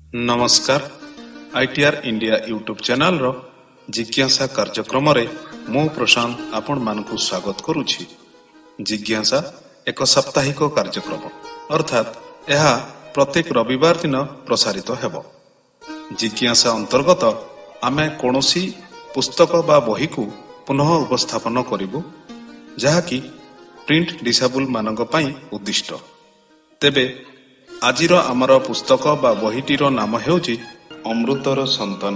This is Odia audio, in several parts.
नमस्कार आईटीआर इंडिया यूट्यूब चैनल रो जिज्ञासा कार्यक्रम रे मु प्रशांत आपण मानकु स्वागत करूछि। जिज्ञासा एक साप्ताहिक कार्यक्रम अर्थात यह प्रत्येक रविवार दिन प्रसारित हेबो। जिज्ञासा अंतर्गत आमे कोनोसी पुस्तक बा बही को पुनः उपस्थापन करिबु जहाँकि प्रिंट डिसेबल मानक पई उद्दिष्ट। तेबे आजिर आमर पुस्तक बा बहीटीर नाम हेउची अमृतर संतान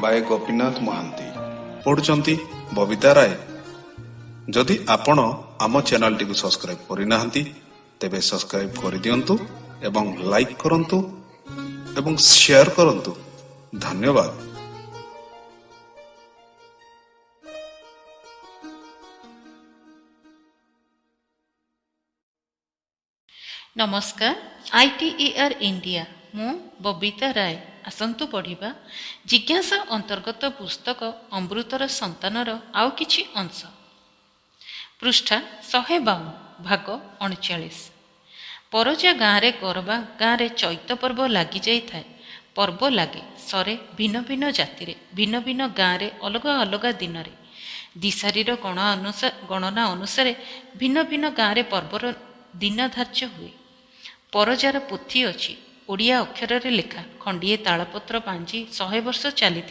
बाय गोपीनाथ महांती, पढ़ुचंती बबिता राय। जदि आपण आम चैनल टी सब्सक्राइब करिनाहंती तेबे सब्सक्राइब कर दियंतु एवं लाइक करंतु एवं शेयर करंतु। धन्यवाद। नमस्कार आईटीआर इंडिया मु बबिता राय। आसंतु पढ़िबा जिज्ञासा अंतर्गत पुस्तक अमृतर संतानर आउ किछि अंश। पृष्ठा 152 भाग 39। परजा गाँव गरबा गाँव चैत पर्व लगी जाए। पर्व लगे सरे भिन्न भिन्न जाति भिन्न भिन्न गाँव अलग अलग दिन में दिशारी गणना अनुसार भिन्न भिन्न गाँव पर्वर दिन धार्य हुए। परजार पोथी अछि ओडिया अक्षर लेखा खंडिए तालपत्र पांजी 100 वर्ष चली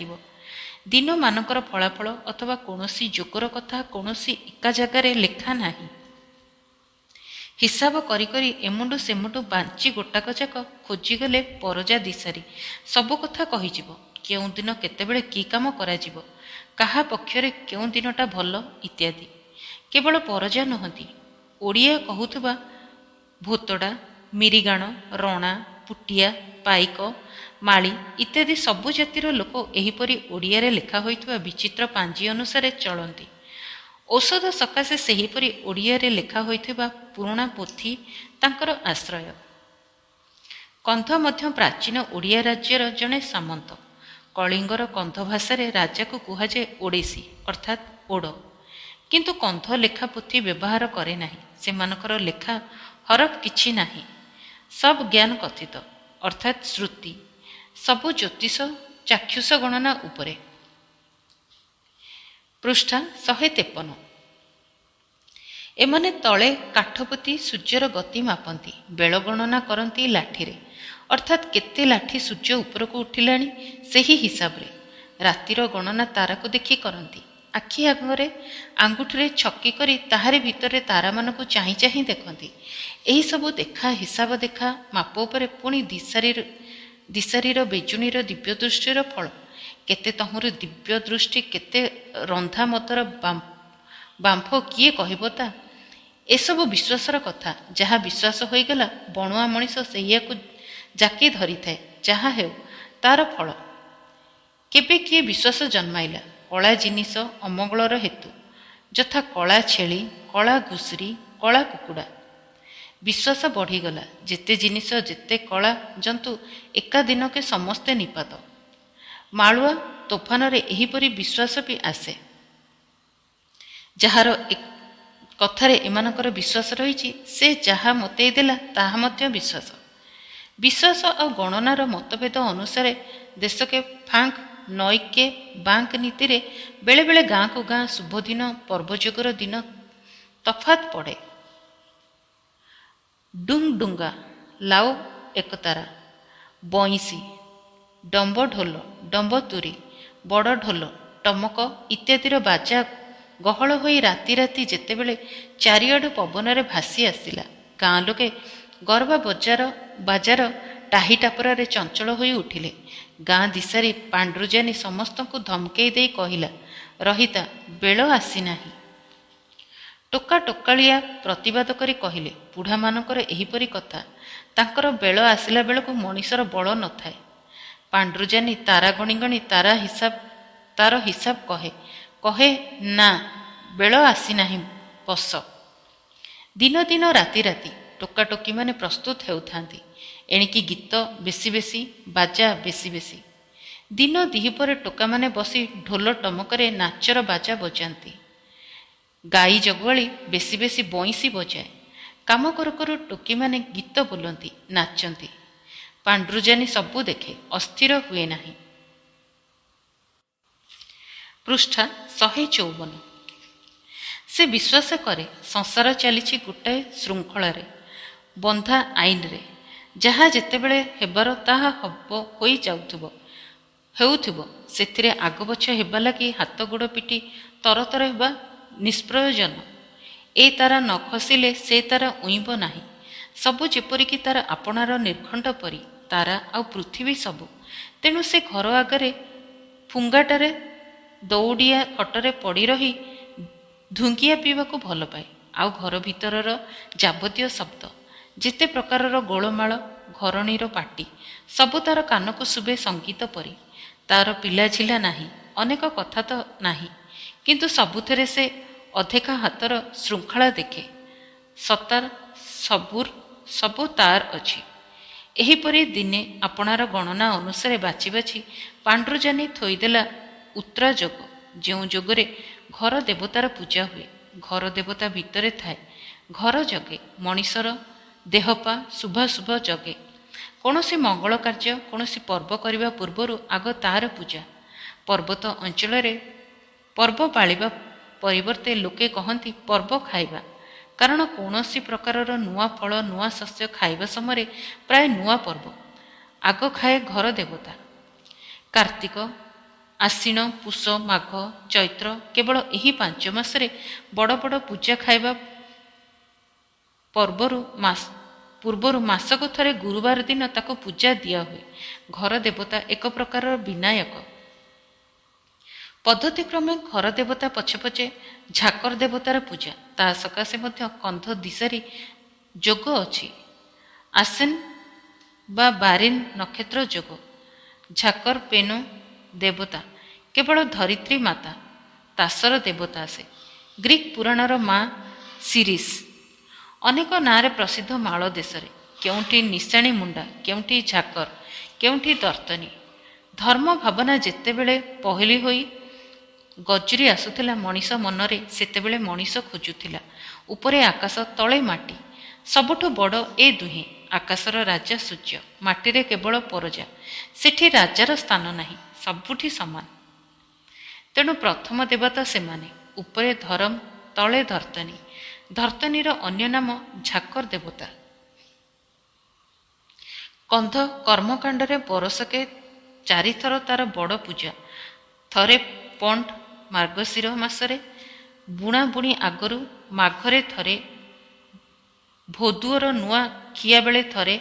दिन मानकर फलाफल अथवा कौनसी जोकर कथा कौनसी एका जगार लेखा नाही। हिसाब करी करी एमुंडु सेमुंडु बांची गोटाक जाक खोजिगले परजा दिशारी सबु कथा कहिजिवो। केउं दिन केतेबेले की काम कराजिवो, काहा पक्षरे केउं दिनटा भल इत्यादि। केवल परजा नहंती, ओडिया कहुथबा भोतडा मिरीगाण रणा पुटिया पाइक माली इत्यादि सबु जातिर लोक एहिपरि ओडिया लेखा होइथुवा विचित्र पांजी अनुसार चलती। औषध सकाशे सेहिपरि ओडिया लेखा होइथुवा पुराणा पोथी तांकर आश्रय। कंध मध्य प्राचीन ओडिया राज्यर जड़े सामंत। कलिंगर कंध भाषा राजा को कुहाजे ओडेसी अर्थात ओड, किंतु कंध लेखा पोथी व्यवहार करे नाही। सेमानकर लेखा हरफ किछि नाही। सब ज्ञान कथित अर्थात श्रुति, सबु ज्योतिष चाक्षुष गणना उपरे। पृष्ठा 153। एमाने तले काठपोती सूर्यर गति मापंती, बेल गणना करती लाठीरे अर्थात केते लाठी सूर्य उपरको उठिलाणी सेही हिसाब रे। रातिर गणना तारा को देखी करती। आखि आगरे आंगुठीरे छक्की करी ताहारे भितरे तारा मानकु चाही चाही देखती। एही सबु देखा हिसाब देखा माप उपरे पुणी दिशारीर बेजुणीर दिव्य दृष्टिर फल। केते तहुर दिव्य दृष्टि केते रंधा मतर बांफ किए कहबता। एसबु विश्वासर कथा। जहा विश्वास होईगला बणुआ मनीष सेहियाकु जाके धरी थाए। जहा हेउ तार फल। केबे किए विश्वास जन्माइला कला जिनिस अमंगलर हेतु, यथा कला छेली कला घुसुरी कला कुकुड़ा। विश्वास बढ़ीगला जेते जिनिस जेते कला जंतु एका दिन के समस्ते निपात। मालुआ तोफान रे एहिपरि विश्वास भी आसे। जहार कथारे एमानकर विश्वास रही से जहा मते देला ताहा मध्य विश्वास। विश्वास और गणनार मतभेद अनुसार देश के फांक नईके बांक नीति रे बेले बेले गाँ को गाँ शुभ दिन पर्वयोगर दिन तफात पड़े। डुंग डुंगा लाओ एकतारा बईसी डंब ढोल डंब तुरी बड़ ढोल टमक इत्यादिर बाजा गहल होई राति राति जेतेबेले चारिआडु पवन रे भासी आसिला। गाँ लोके गरबा बाजार टाही टापरा रे चंचल होई उठिले। गाँ दिशारी पांडुजानी समस्त को धमकई दे कहला, रहिता बेल आसी नाही। टोका टोकालिया प्रतिवाद करी कहले, बुढ़ा मानकर एहिपरि कथा, तांकर बेल आसिला बेलको मनीषर बल न थाए। पांडुजानी तारा गणी गणी तार हिसाब कहे ना बेल आसी नाही बस। दिन दिन राति राति टोका टोकी माने प्रस्तुत हेउथांती। एणिकी गीत बेसी बेसी बाजा बेसी बेसी। दिन दिहिपर टोका माने बसी ढोल टमकरे नाचर बाजा बजाती। गाई जगुआली बेसी बेसी बईसी बजाए। काम करू करू टोकी माने गीत बोलती नाचती। ପାଣ୍ଡୁଜାନୀ ସବୁ ଦେଖେ, ଅସ୍ଥିର ହୁଏ ନାହିଁ। ପୃଷ୍ଠା 154। ସେ ବିଶ୍ୱାସ କରେ ସଂସାର ଚାଲିଛି ଗୋଟାଏ ଶୃଙ୍ଖଳାରେ, ବନ୍ଧା ଆଇନରେ। ଯାହା ଯେତେବେଳେ ହେବାର ତାହା ହୋଇ ହେଉଥିବ। ସେଥିରେ ଆଗପଛ ହେବା ଲାଗି ହାତ ଗୋଡ଼ ପିଟି ତରତର ହେବା ନିଷ୍ପ୍ରୟୋଜନ। ଏ ତାରା ନ ଖସିଲେ ସେ ତାରା ଉଇଁବ ନାହିଁ। ସବୁ ଯେପରିକି ତାର ଆପଣାର ନିର୍ଘଣ୍ଟ ପରି, ତାରା ଆଉ ପୃଥିବୀ ସବୁ। ତେଣୁ ସେ ଘର ଆଗରେ ଫୁଙ୍ଗାଟାରେ ଦଉଡ଼ିଆ ଖଟରେ ପଡ଼ି ରହି ଧୁଙ୍କିଆ ପିଇବାକୁ ଭଲ ପାଏ। ଆଉ ଘର ଭିତରର ଯାବତୀୟ ଶବ୍ଦ, ଯେତେ ପ୍ରକାରର ଗୋଳମାଳ, ଘରଣୀର ପାଟି, ସବୁ ତାର କାନକୁ ଶୁଭେ ସଙ୍ଗୀତ ପରି। ତାର ପିଲାଝିଲା ନାହିଁ, ଅନେକ କଥା ତ ନାହିଁ, କିନ୍ତୁ ସବୁଥିରେ ସେ ଅଧେକା ହାତର ଶୃଙ୍ଖଳା ଦେଖେ। ସତାର ସବୁ ତାର ଅଛି। ଏହିପରି ଦିନେ ଆପଣାର ଗଣନା ଅନୁସାରେ ବାଛି ବାଛି ପାଣ୍ଡୁଜାନୀ ଥୋଇଦେଲା ଉତ୍ରା ଯୋଗ, ଯେଉଁ ଯୋଗରେ ଘର ଦେବତାର ପୂଜା ହୁଏ। ଘର ଦେବତା ଭିତରେ ଥାଏ, ଘର ଜଗେ, ମଣିଷର ଦେହପା ଶୁଭାଶୁଭ ଜଗେ। କୌଣସି ମଙ୍ଗଳ କାର୍ଯ୍ୟ, କୌଣସି ପର୍ବ କରିବା ପୂର୍ବରୁ ଆଗ ତାହାର ପୂଜା। ପର୍ବତ ଅଞ୍ଚଳରେ ପର୍ବ ପାଳିବା ପରିବର୍ତ୍ତେ ଲୋକେ କହନ୍ତି ପର୍ବ ଖାଇବା, କାରଣ କୌଣସି ପ୍ରକାରର ନୂଆ ଫଳ, ନୂଆ ଶସ୍ୟ ଖାଇବା ସମୟରେ ପ୍ରାୟ ନୂଆ ପର୍ବ। ଆଗ ଖାଏ ଘର ଦେବତା। କାର୍ତ୍ତିକ, ଆଶ୍ୱିନ, ପୁଷ, ମାଘ, ଚୈତ୍ର, କେବଳ ଏହି 5 ମାସରେ ବଡ଼ ବଡ଼ ପୂଜା ଖାଇବା ପୂର୍ବରୁ ମାସକୁ ଥରେ ଗୁରୁବାର ଦିନ ତାକୁ ପୂଜା ଦିଆହୁଏ। ଘର ଦେବତା ଏକ ପ୍ରକାରର ବିନାୟକ। ପଦ୍ଧତିକ୍ରମେ ଘର ଦେବତା ପଛେ ପଛେ ଝାକର ଦେବତାର ପୂଜା। ତା ସକାଶେ ମଧ୍ୟ କନ୍ଧ ଦିଶାରୀ ଯୋଗ ଅଛି। ଆଶ୍ବିନ ବା ବାରିନ ନକ୍ଷତ୍ର ଯୋଗ। ଝାକର ପେନୁ ଦେବତା କେବଳ ଧରିତ୍ରୀ ମାତା, ତାସର ଦେବତା ଆସେ। ଗ୍ରୀକ୍ ପୁରାଣର ମା ସିରିସ୍ ଅନେକ ନାଁରେ ପ୍ରସିଦ୍ଧ ମାଳ ଦେଶରେ। କେଉଁଠି ନିଶାଣୀ ମୁଣ୍ଡା, କେଉଁଠି ଝାକର, କେଉଁଠି ଦର୍ତ୍ତନୀ। ଧର୍ମ ଭାବନା ଯେତେବେଳେ ପହିଲି ହୋଇ ଗଜୁରୀ ଆସୁଥିଲା ମଣିଷ ମନରେ, ସେତେବେଳେ ମଣିଷ ଖୋଜୁଥିଲା ଉପରେ ଆକାଶ, ତଳେ ମାଟି। ସବୁଠୁ ବଡ଼ ଏ ଦୁହେଁ। ଆକାଶର ରାଜା ସୂର୍ଯ୍ୟ, ମାଟିରେ କେବଳ ପରଜା। ସେଠି ରାଜାର ସ୍ଥାନ ନାହିଁ, ସବୁଠି ସମାନ। ତେଣୁ ପ୍ରଥମ ଦେବତା ସେମାନେ। ଉପରେ ଧରମ, ତଳେ ଧର୍ତ୍ତନୀ। ଧର୍ତ୍ତନୀର ଅନ୍ୟ ନାମ ଝାକର ଦେବତା। କନ୍ଧ କର୍ମକାଣ୍ଡରେ ବରଷକେ 4 ଥର ତାର ବଡ଼ ପୂଜା। ଥରେ ପଣ୍ଡ ମାର୍ଗଶିର ମାସରେ, ବୁଣାବୁଣି ଆଗରୁ ମାଘରେ ଥରେ, ଭୋଦୁଅର ନୂଆ ଖିଆ ବେଳେ ଥରେ,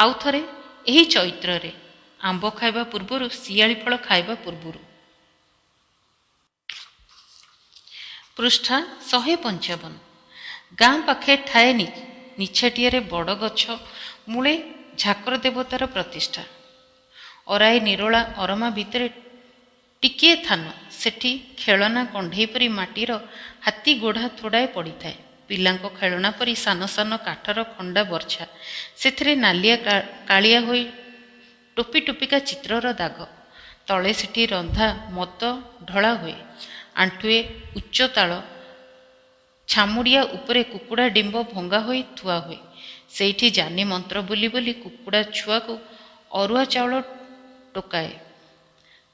ଆଉ ଥରେ ଏହି ଚୈତ୍ରରେ, ଆମ୍ବ ଖାଇବା ପୂର୍ବରୁ, ଶିଆଳି ଫଳ ଖାଇବା ପୂର୍ବରୁ। ପୃଷ୍ଠା 155। ଗାଁ ପାଖେ ଠାଏ ନିଛାଟିଆରେ ବଡ଼ ଗଛ ମୂଳେ ଝାକର ଦେବତାର ପ୍ରତିଷ୍ଠା। ଅରାଇ ନିରୋଳା ଅରମା ଭିତରେ ଟିକିଏ ଥାନ। ସେଠି ଖେଳନା କଣ୍ଢେଇ ପରି ମାଟିର ହାତୀ ଗୋଢ଼ା ଥୋଡ଼ାଏ ପଡ଼ିଥାଏ। ପିଲାଙ୍କ ଖେଳନା ପରି ସାନ ସାନ କାଠର ଖଣ୍ଡା ବର୍ଛା। ସେଥିରେ ନାଲିଆ କାଳିଆ ହୋଇ ଟୋପି ଟୋପିକା ଚିତ୍ରର ଦାଗ। ତଳେ ସେଠି ରନ୍ଧା ମଦ ଢଳା ହୁଏ। ଆଣ୍ଠୁଏ ଉଚ୍ଚ ତାଳ ଛାମୁଡ଼ିଆ ଉପରେ କୁକୁଡ଼ା ଡିମ୍ବ ଭଙ୍ଗା ହୋଇ ଥୁଆ ହୁଏ। ସେଇଠି ଜାନି ମନ୍ତ୍ର ବୋଲି ବୋଲି କୁକୁଡ଼ା ଛୁଆକୁ ଅରୁଆ ଚାଉଳ ଟୋକାଏ।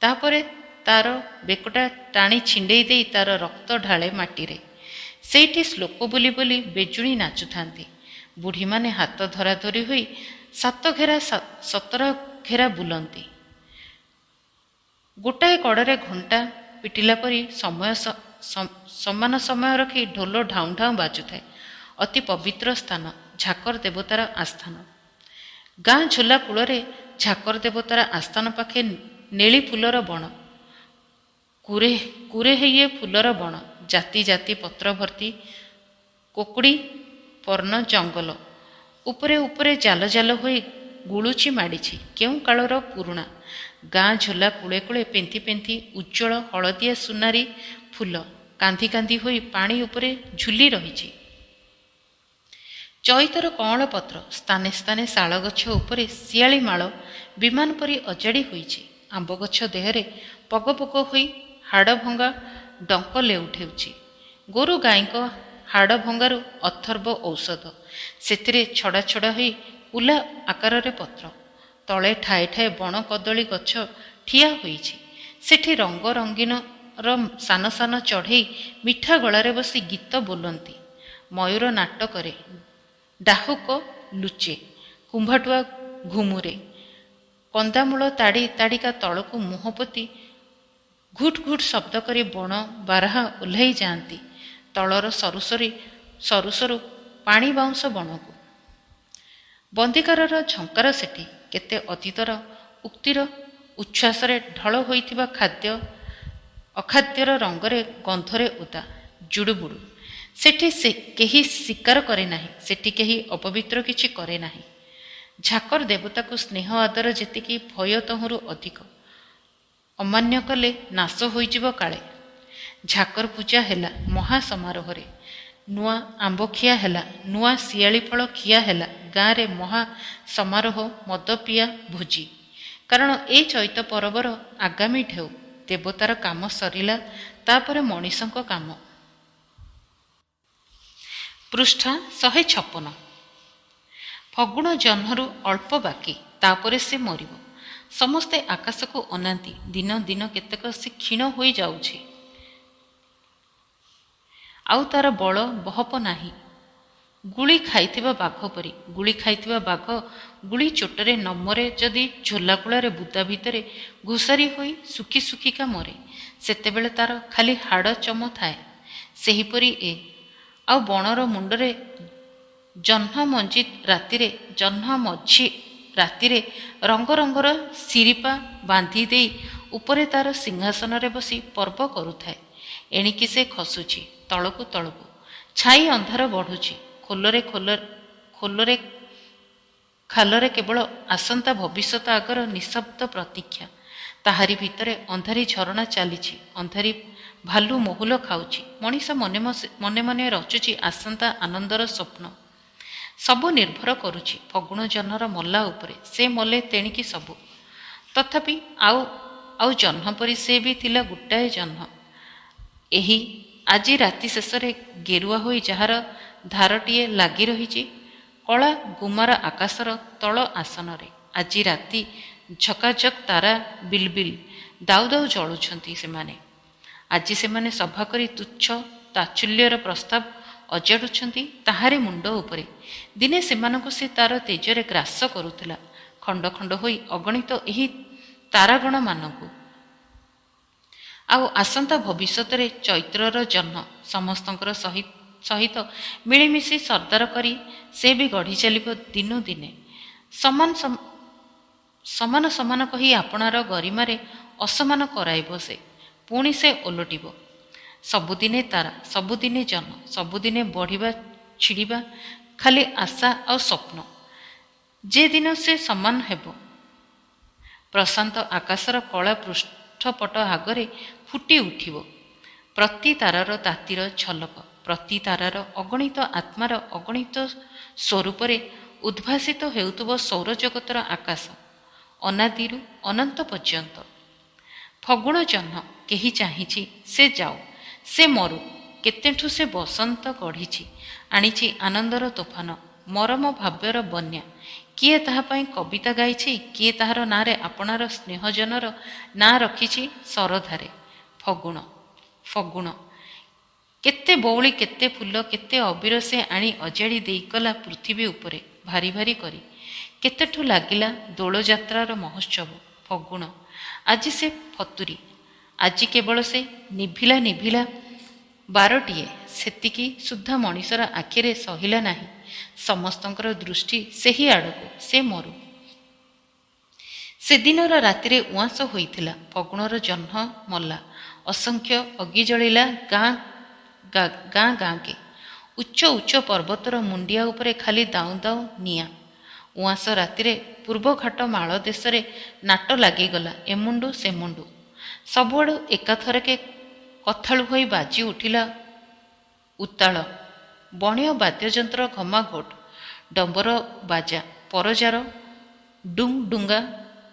ତାପରେ ତାର ବେକଟା ଟାଣି ଛିଣ୍ଡେଇ ଦେଇ ତାର ରକ୍ତ ଢାଳେ ମାଟିରେ। ସେଇଠି ଶ୍ଲୋକ ବୋଲି ବୋଲି ବେଜୁଳି ନାଚୁଥାନ୍ତି। ବୁଢ଼ୀମାନେ ହାତ ଧରାଧରି ହୋଇ 7 ଘେରା 17 ଘେରା ବୁଲନ୍ତି। ଗୋଟାଏ କଡ଼ରେ ଘଣ୍ଟା ପିଟିଲା ପରି ସମାନ ସମୟ ରଖି ଢୋଲ ଢାଉଁ ଢାଉଁ ବାଜୁଥାଏ। ଅତି ପବିତ୍ର ସ୍ଥାନ, ଝାକର ଦେବତାର ଆସ୍ଥାନ। ଗାଁ ଝୋଲା କୂଳରେ ଝାକର ଦେବତାର ଆସ୍ଥାନ ପାଖେ ନେଳି ଫୁଲର ବଣ, କୁରେହେଇଏ ଫୁଲର ବଣ, ଜାତି ଜାତି ପତ୍ର ଭର୍ତ୍ତି କୋକୁଡ଼ି ପର୍ଣ୍ଣ ଜଙ୍ଗଲ। ଉପରେ ଉପରେ ଜାଲ ଜାଲ ହୋଇ ଗୁଳୁଚି ମାଡ଼ିଛି, କେଉଁ କାଳର ପୁରୁଣା। ଗାଁ ଝୋଲା କୂଳେ କୂଳେ ପେନ୍ଥି ପେନ୍ଥି ଉଜ୍ଜ୍ୱଳ ହଳଦିଆ ସୁନାରୀ ଫୁଲ କାନ୍ଦି କାନ୍ଦି ହୋଇ ପାଣି ଉପରେ ଝୁଲି ରହିଛି। ଚଇତର କଅଁଳ ପତ୍ର, ସ୍ଥାନେ ସ୍ଥାନେ ଶାଳ ଗଛ ଉପରେ ଶିଆଳି ମାଳ ବିମାନ ପରି ଅଜାଡ଼ି ହୋଇଛି। ଆମ୍ବ ଗଛ ଦେହରେ ପଗ ପଗ ହୋଇ ହାଡ଼ ଭଙ୍ଗା ଡଙ୍କ ଲେଉଟେଉଛି। ଗୋରୁ ଗାଈଙ୍କ ହାଡ଼ ଭଙ୍ଗାରୁ ଅଥର୍ବ ଔଷଧ। ସେଥିରେ ଛଡ଼ା ଛଡ଼ା ହୋଇ କୁଲା ଆକାରରେ ପତ୍ର। ତଳେ ଠାଏ ଠାଏ ବଣ କଦଳୀ ଗଛ ଠିଆ ହୋଇଛି। ସେଠି ରଙ୍ଗ ରଙ୍ଗୀନର ସାନ ସାନ ଚଢ଼େଇ ମିଠା ଗଳାରେ ବସି ଗୀତ ବୋଲନ୍ତି। ମୟୂର ନାଟ କରେ, ଡାହୁକ ଲୁଚେ, କୁମ୍ଭାଟୁଆ ଘୁମୁରେ। କନ୍ଦାମୂଳ ତାଡ଼ି ତାଡ଼ିକା ତଳକୁ ମୁହଁ ପୋତି ଘୁଟ୍ ଘୁଟ୍ ଶବ୍ଦ କରି ବଣ ବାରାହା ଓହ୍ଲାଇ ଯାଆନ୍ତି ତଳର ସରୁ ସରୁ ପାଣି ବାଉଁଶ ବଣକୁ। ବନ୍ଦିକାରର ଝଙ୍କାର ସେଠି କେତେ ଅତୀତର ଉକ୍ତିର ଉଚ୍ଛ୍ୱାସରେ ଢଳ ହୋଇଥିବା ଅଖାଦ୍ୟର ରଙ୍ଗରେ ଗନ୍ଧରେ ଓଦା ଜୁଡ଼ୁବୁଡ଼ୁ। ସେଠି କେହି ଶିକାର କରେ ନାହିଁ, ସେଠି କେହି ଅପବିତ୍ର କିଛି କରେ ନାହିଁ। ଝାକର ଦେବତାକୁ ସ୍ନେହ ଆଦର ଯେତିକି, ଭୟ ତହୁଁରୁ ଅଧିକ। ଅମାନ୍ୟ କଲେ ନାଶ ହୋଇଯିବ କାଳେ। ଝାକର ପୂଜା ହେଲା ମହା ସମାରୋହରେ। ନୂଆ ଆମ୍ବ ଖିଆ ହେଲା, ନୂଆ ଶିଆଳି ଫଳ ଖିଆ ହେଲା। ଗାଁରେ ମହା ସମାରୋହ, ମଦପିଆ ଭୋଜି। କାରଣ ଏ ଚୈତ ପରବର ଆଗାମୀ ଢେଉ। ଦେବତାର କାମ ସରିଲା, ତାପରେ ମଣିଷଙ୍କ କାମ। ପୃଷ୍ଠା 156। ଫଗୁଣ ଜହ୍ନରୁ ଅଳ୍ପ ବାକି, ତାପରେ ସେ ମରିବ। ସମସ୍ତେ ଆକାଶକୁ ଅନାନ୍ତି। ଦିନ ଦିନ କେତେକ ସେ କ୍ଷୀଣ ହୋଇଯାଉଛି। ଆଉ ତାର ବଳ ବହପ ନାହିଁ। ଗୁଳି ଖାଇଥିବା ବାଘ ପରି। ଗୁଳି ଖାଇଥିବା ବାଘ ଗୁଳି ଚୋଟରେ ନମରେ ଯଦି ଝୋଲାକୁଳାରେ ବୁଦା ଭିତରେ ଘୋଷାରି ହୋଇ ଶୁଖି ଶୁଖିକା ମରେ, ସେତେବେଳେ ତାର ଖାଲି ହାଡ଼ ଚମ ଥାଏ। ସେହିପରି ଆଉ ବଣର ମୁଣ୍ଡରେ ଜହ୍ନ ମଝି ରାତିରେ ରଙ୍ଗ ରଙ୍ଗର ଶିରିପା ବାନ୍ଧି ଦେଇ ଉପରେ ତାର ସିଂହାସନରେ ବସି ପର୍ବ କରୁଥାଏ। ଏଣିକି ସେ ଖସୁଛି ତଳକୁ ତଳକୁ। ଛାଇ ଅନ୍ଧାର ବଢ଼ୁଛି। ଖାଲରେ କେବଳ ଆସନ୍ତା ଭବିଷ୍ୟତ ଆଗର ନିଃଶବ୍ଦ ପ୍ରତୀକ୍ଷା। ତାହାରି ଭିତରେ ଅନ୍ଧାରୀ ଝରଣା ଚାଲିଛି, ଅନ୍ଧାରୀ ଭାଲୁ ମହୁଲ ଖାଉଛି। ମଣିଷ ମନେ ମନେ ରଚୁଛି ଆସନ୍ତା ଆନନ୍ଦର ସ୍ୱପ୍ନ। ସବୁ ନିର୍ଭର କରୁଛି ଫଗୁଣ ଜହ୍ନର ମଲା ଉପରେ। ସେ ମଲେ ତେଣିକି ସବୁ। ତଥାପି ଆଉ ଜହ୍ନ ପରି ସେ ବି ଥିଲା ଗୋଟାଏ ଜହ୍ନ। ଏହି ଆଜି ରାତି ଶେଷରେ ଗେରୁଆ ହୋଇ ଯାହାର ଧାରଟିଏ ଲାଗି ରହିଛି କଳା ଗୁମାର ଆକାଶର ତଳ ଆସନରେ। ଆଜି ରାତି ଝକାଝକ୍ ତାରା ବିଲବିଲ ଦାଉ ଦାଉ ଜଳୁଛନ୍ତି ସେମାନେ। ଆଜି ସେମାନେ ସଭା କରି ତୁଚ୍ଛ ତାଚ୍ଛଲ୍ୟର ପ୍ରସ୍ତାବ ଅଜାଡୁଛନ୍ତି ତାହାରି ମୁଣ୍ଡ ଉପରେ। ଦିନେ ସେମାନଙ୍କୁ ସେ ତାର ତେଜରେ ଗ୍ରାସ କରୁଥିଲା, ଖଣ୍ଡ ଖଣ୍ଡ ହୋଇ ଅଗଣିତ ଏହି ତାରାଗଣମାନଙ୍କୁ। ଆଉ ଆସନ୍ତା ଭବିଷ୍ୟତରେ ଚୈତ୍ରର ଜହ୍ନ ସମସ୍ତଙ୍କର ସହିତ ମିଳିମିଶି ସର୍ଦ୍ଦାର କରି ସେ ବି ଗଢ଼ି ଚାଲିବ ଦିନୁ ଦିନେ। ସମାନ ସମାନ କହି ଆପଣାର ଗରିମାରେ ଅସମାନ କରାଇବ ସେ। ପୁଣି ସେ ଓଲଟିବ। ସବୁଦିନେ ତାରା, ସବୁଦିନେ ଜହ୍ନ, ସବୁଦିନେ ବଢ଼ିବା ଛିଡ଼ିବା, ଖାଲି ଆଶା ଆଉ ସ୍ୱପ୍ନ। ଯେ ଦିନ ସେ ସମାନ ହେବ, ପ୍ରଶାନ୍ତ ଆକାଶର କଳା ପୃଷ୍ଠପଟ ଆଗରେ ଫୁଟି ଉଠିବ ପ୍ରତି ତାରାର ତାତିର ଝଲକ। ପ୍ରତି ତାରାର ଅଗଣିତ ଆତ୍ମାର ଅଗଣିତ ସ୍ୱରୂପରେ ଉଦ୍ଭାସିତ ହେଉଥିବ ସୌରଜଗତର ଆକାଶ, ଅନାଦିରୁ ଅନନ୍ତ ପର୍ଯ୍ୟନ୍ତ। ଫଗୁଣ ଜହ୍ନ କେହି ଚାହିଁଛି ସେ ଯାଉ, ସେ ମରୁ। କେତେଠୁ ସେ ବସନ୍ତ ଗଢ଼ିଛି, ଆଣିଛି ଆନନ୍ଦର ତୋଫାନ, ମରମ ଭାବ୍ୟର ବନ୍ୟା। କିଏ ତାହା ପାଇଁ କବିତା ଗାଇଛି, କିଏ ତାହାର ନାଁରେ ଆପଣାର ସ୍ନେହଜନର ନାଁ ରଖିଛି ସରଧାରେ। ଫଗୁଣ କେତେ ବଉଳି, କେତେ ଫୁଲ, କେତେ ଅବିର ସେ ଆଣି ଅଜାଡ଼ି ଦେଇଗଲା ପୃଥିବୀ ଉପରେ ଭାରି ଭାରି କରି। କେତେଠୁ ଲାଗିଲା ଦୋଳଯାତ୍ରାର ମହୋତ୍ସବ। ଫଗୁଣ ଆଜି ସେ ଫତୁରି। ଆଜି କେବଳ ସେ ନିଭିଲା ବାରଟିଏ। ସେତିକି ସୁଦ୍ଧା ମଣିଷର ଆଖିରେ ସହିଲା ନାହିଁ। ସମସ୍ତଙ୍କର ଦୃଷ୍ଟି ସେହି ଆଡ଼କୁ। ସେ ମରୁ। ସେଦିନର ରାତିରେ ଉଆଁସ ହୋଇଥିଲା। ଫଗୁଣର ଜହ୍ନ ମଲା। ଅସଂଖ୍ୟ ଅଗି ଜଳିଲା ଗାଁକେ। ଉଚ୍ଚ ଉଚ୍ଚ ପର୍ବତର ମୁଣ୍ଡିଆ ଉପରେ ଖାଲି ଦାଉଁ ଦାଉଁ ନିଆଁ। ଉଆଁସ ରାତିରେ ପୂର୍ବଘାଟ ମାଳ ଦେଶରେ ନାଟ ଲାଗିଗଲା ଏମୁଣ୍ଡୁ ସେମୁଣ୍ଡୁ। ସବୁଆଡ଼ୁ ଏକାଥରକେ କଥାଳୁ ହୋଇ ବାଜି ଉଠିଲା ଉତ୍ତାଳ ବଣୀୟ ବାଦ୍ୟଯନ୍ତ୍ର ଘମାଘୋଟ। ଡମ୍ବର ବାଜା, ପରଜାର ଡୁଙ୍ଗ୍ ଡୁଙ୍ଗା,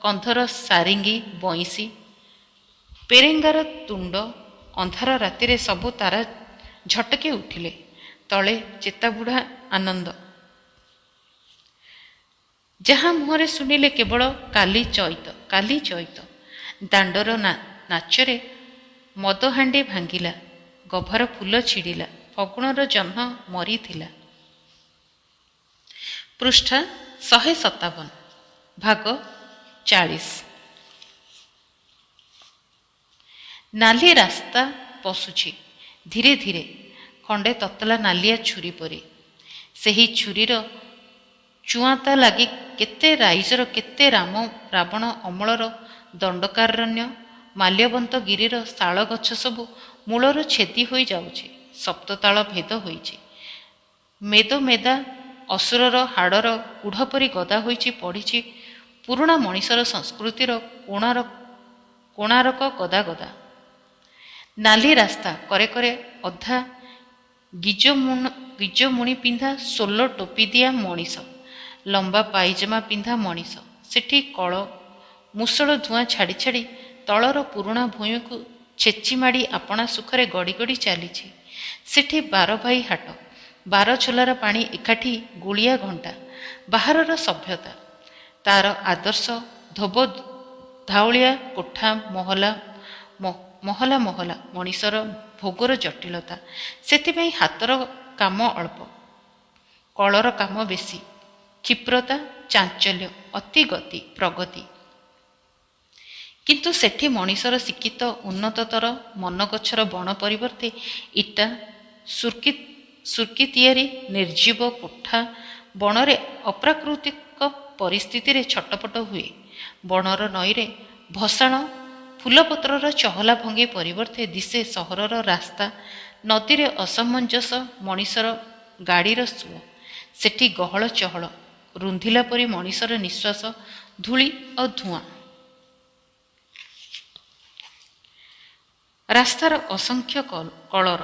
କନ୍ଧର ସାରିଙ୍ଗୀ, ବଇଁଶୀ, ପେରେଙ୍ଗାର ତୁଣ୍ଡ। ଅନ୍ଧାର ରାତିରେ ସବୁ ତାରା ଝଟକି ଉଠିଲେ। ତଳେ ଚେତାବୁଢ଼ା ଆନନ୍ଦ ଯାହା ମୁହଁରେ ଶୁଣିଲେ କେବଳ କାଲି ଚଇତ। ଦାଣ୍ଡର ନାଚରେ ମଦହାଣ୍ଡି ଭାଙ୍ଗିଲା, ଗଭାର ଫୁଲ ଛିଡ଼ିଲା, ଫଗୁଣର ଜହ୍ନ ମରିଥିଲା। ପୃଷ୍ଠା 157 ଭାଗ 40। ନାଲି ରାସ୍ତା ପଶୁଛି ଧୀରେ ଧୀରେ, ଖଣ୍ଡେ ତତଲା ନାଲିଆ ଛୁରୀ ପରି। ସେହି ଛୁରୀର ଚୁଆଁତା ଲାଗି କେତେ ରାଇଜର, କେତେ ରାବଣ ଅମଳର ଦଣ୍ଡକାରଣ୍ୟ, ମାଲ୍ୟବନ୍ତ ଗିରିର ଶାଳ ଗଛ ସବୁ ମୂଳରୁ ଛେଦି ହୋଇ ଯାଉଛି। ସପ୍ତତାଳ ଭେଦ ହୋଇଛି। ମେଦ ମେଦା ଅସୁରର ହାଡ଼ର କୁଢ଼ ପରି ଗଦା ହୋଇଛି ପଡ଼ିଛି ପୁରୁଣା ମଣିଷର ସଂସ୍କୃତିର କୋଣାରକ ଗଦା ଗଦା। ନାଲି ରାସ୍ତା କରେ କରେ ଅଧା ଗିଜମୁଣି ପିନ୍ଧା ସୋଲ ଟୋପି ଦିଆ ମଣିଷ, ଲମ୍ବା ପାଇଜାମା ପିନ୍ଧା ମଣିଷ ସେଠି କଳ ମୁଷଳ ଧୂଆଁ ଛାଡ଼ି ଛାଡ଼ି ତଳର ପୁରୁଣା ଭୂଇଁକୁ ଛେଚି ମାଡ଼ି ଆପଣା ସୁଖରେ ଗଡ଼ି ଗଡ଼ି ଚାଲିଛି। ସେଠି 12 ଭାଇ ହାଟ, 12 ଛୋଲାର ପାଣି ଏକାଠି ଗୁଳିଆ ଘଣ୍ଟା, ବାହାରର ସଭ୍ୟତା, ତାର ଆଦର୍ଶ ଧୋବ ଧାଉଳିଆ କୋଠା ମହଲା ମଣିଷର ଭୋଗର ଜଟିଳତା। ସେଥିପାଇଁ ହାତର କାମ ଅଳ୍ପ, କଳର କାମ ବେଶୀ, କ୍ଷିପ୍ରତା, ଚାଞ୍ଚଲ୍ୟ, ଅତି ଗତି, ପ୍ରଗତି। କିନ୍ତୁ ସେଠି ମଣିଷର ଶିକ୍ଷିତ ଉନ୍ନତତର ମନଗଛର ବଣ ପରିବର୍ତ୍ତେ ଇଟା ସୁର୍କି ତିଆରି ନିର୍ଜୀବ କୋଠା ବଣରେ ଅପ୍ରାକୃତିକ ପରିସ୍ଥିତିରେ ଛଟପଟ ହୁଏ। ବଣର ନଈରେ ଭସାଣ ଫୁଲପତ୍ରର ଚହଲା ଭଙ୍ଗି ପରିବର୍ତ୍ତେ ଦିଶେ ସହରର ରାସ୍ତା, ନଦୀରେ ଅସମଞ୍ଜସ ମଣିଷର ଗାଡ଼ିର ସୁଅ। ସେଠି ଗହଳ ଚହଳ, ରୁନ୍ଧିଲା ପରି ମଣିଷର ନିଶ୍ୱାସ, ଧୂଳି ଆଉ ଧୂଆଁ। ରାସ୍ତାର ଅସଂଖ୍ୟ କଳର।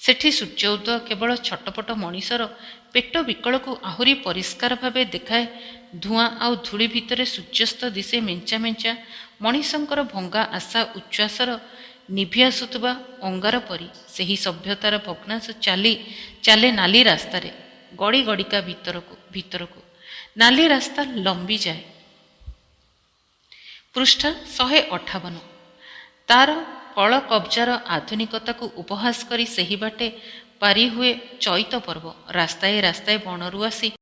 ସେଠି ସୂର୍ଯ୍ୟ ଉଦୟ କେବଳ ଛଟପଟ ମଣିଷର ପେଟ ବିକଳକୁ ଆହୁରି ପରିଷ୍କାର ଭାବେ ଦେଖାଏ। ଧୂଆଁ ଆଉ ଧୂଳି ଭିତରେ ସୂର୍ଯ୍ୟାସ୍ତ ଦିଶେ ମେଞ୍ଚା ମେଞ୍ଚା ମଣିଷଙ୍କର ଭଙ୍ଗା ଆଶା ଉଚ୍ଛ୍ୱାସର ନିଭି ଆସୁଥିବା ଅଙ୍ଗାର ପରି। ସେହି ସଭ୍ୟତାର ଭଗ୍ନାଂଶ ଚାଲେ ନାଲି ରାସ୍ତାରେ, ଗଡ଼ି ଗଡ଼ିକା ଭିତରକୁ। ନାଲି ରାସ୍ତା ଲମ୍ବିଯାଏ। ପୃଷ୍ଠା 158। ତାର କଳ କବ୍ଜାର ଆଧୁନିକତାକୁ ଉପହାସ କରି ସେହି ବାଟେ ପାରି ହୁଏ ଚଇତ ପର୍ବ। ରାସ୍ତାଏ ରାସ୍ତାଏ ବଣରୁ ଆସି